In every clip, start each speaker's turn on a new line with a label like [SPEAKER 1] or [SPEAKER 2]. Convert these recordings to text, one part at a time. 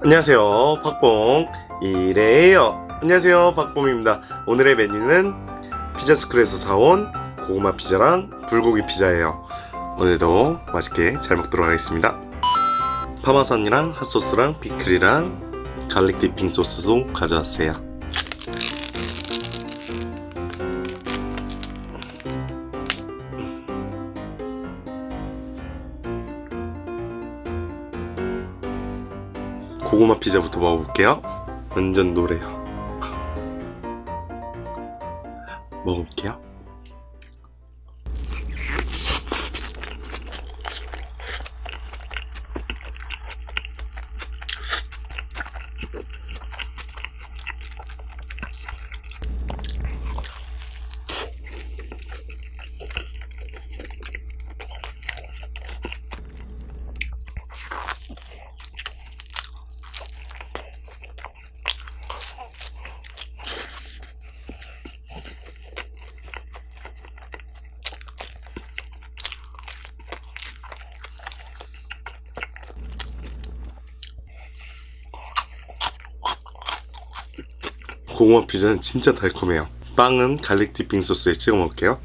[SPEAKER 1] 안녕하세요, 박봉 이래요. 안녕하세요, 박봉입니다. 오늘의 메뉴는 피자스쿨에서 사온 고구마 피자랑 불고기 피자예요. 오늘도 맛있게 잘 먹도록 하겠습니다. 파마산이랑 핫소스랑 피클이랑 갈릭 디핑 소스도 가져왔어요. 고구마 피자부터 먹어볼게요. 완전 노래요. 먹어볼게요. 고구마 피자는 진짜 달콤해요. 빵은 갈릭 디핑 소스에 찍어 먹을게요.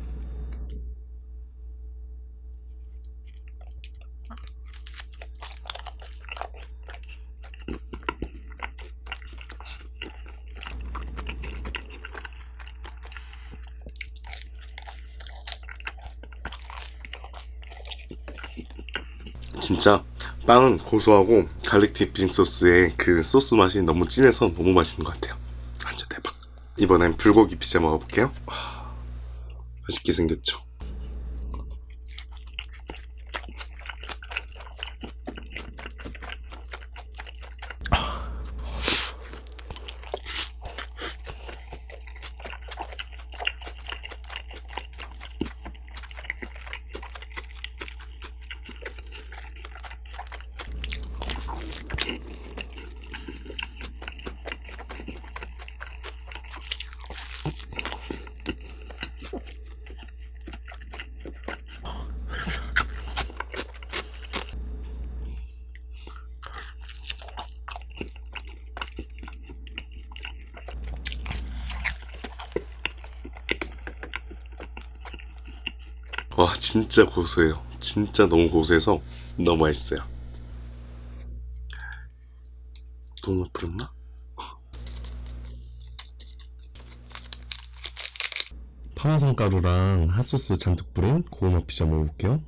[SPEAKER 1] 진짜 빵은 고소하고 갈릭 디핑 소스의 그 소스 맛이 너무 진해서 너무 맛있는 것 같아요. 완전 대박. 이번엔 불고기 피자 먹어볼게요. 맛있게 생겼죠? 와, 진짜 고소해요. 진짜 너무 고소해서 너무 맛있어요. 너무 뿌렸나? 파마산 가루랑 핫소스 잔뜩 뿌린 고구마 피자 먹어볼게요.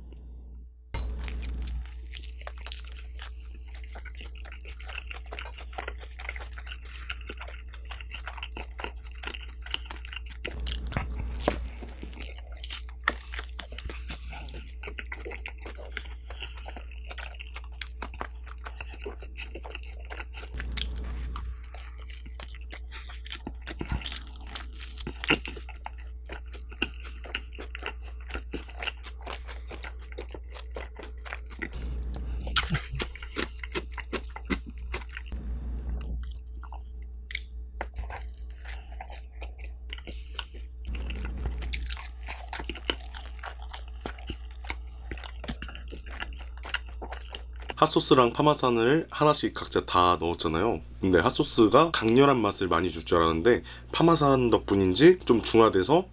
[SPEAKER 1] 핫소스랑 파마산을 하나씩 각자 다 넣었잖아요. 근데 핫소스가 강렬한 맛을 많이 줄 줄 알았는데 파마산 덕분인지 좀 중화돼서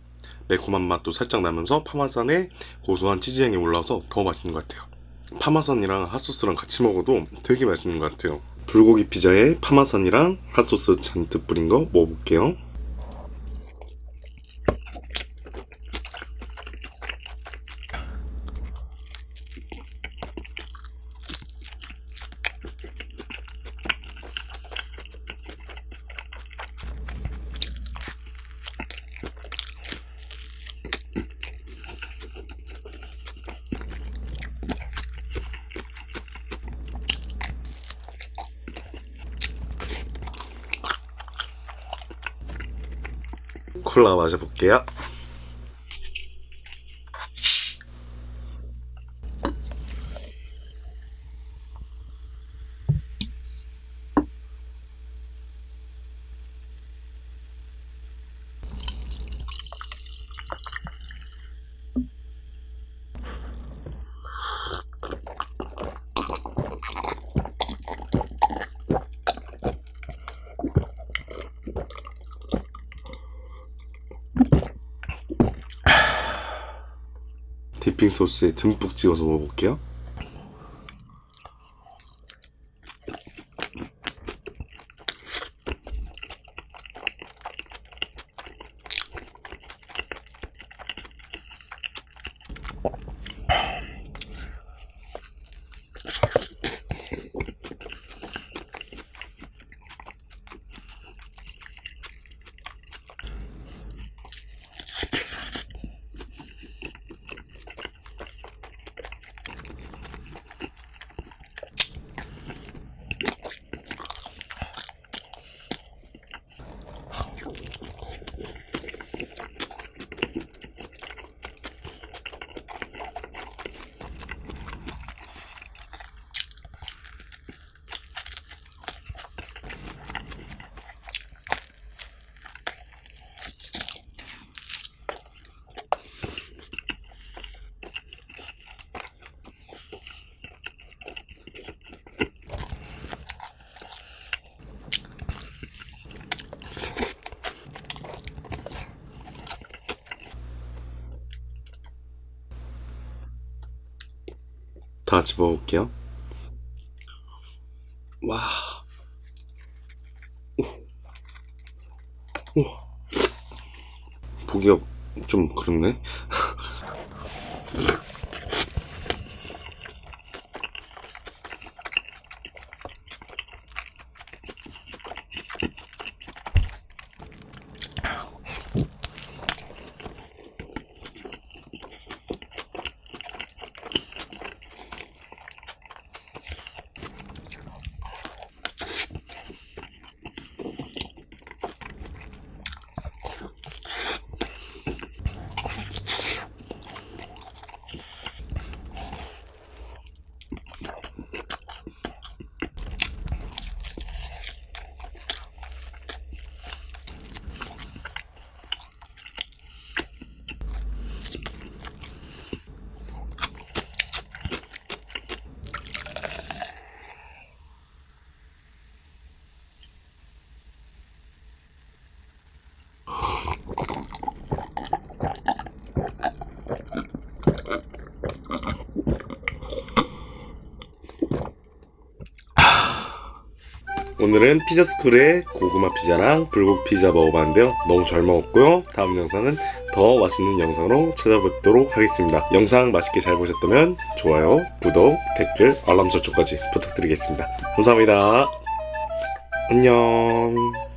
[SPEAKER 1] 매콤한 맛도 살짝 나면서 파마산의 고소한 치즈향이 올라와서 더 맛있는 것 같아요. 파마산이랑 핫소스랑 같이 먹어도 되게 맛있는 것 같아요. 불고기 피자에 파마산이랑 핫소스 잔뜩 뿌린 거 먹어볼게요. 콜라 마셔볼게요. 디핑 소스에 듬뿍 찍어서 먹어볼게요. 다 같이 먹어볼게요. 와. 오. 보기가 좀 그렇네. 오늘은 피자스쿨의 고구마피자랑 불고기피자 먹어봤는데요. 너무 잘 먹었고요. 다음 영상은 더 맛있는 영상으로 찾아뵙도록 하겠습니다. 영상 맛있게 잘 보셨다면 좋아요, 구독, 댓글, 알람 설정까지 부탁드리겠습니다. 감사합니다. 안녕.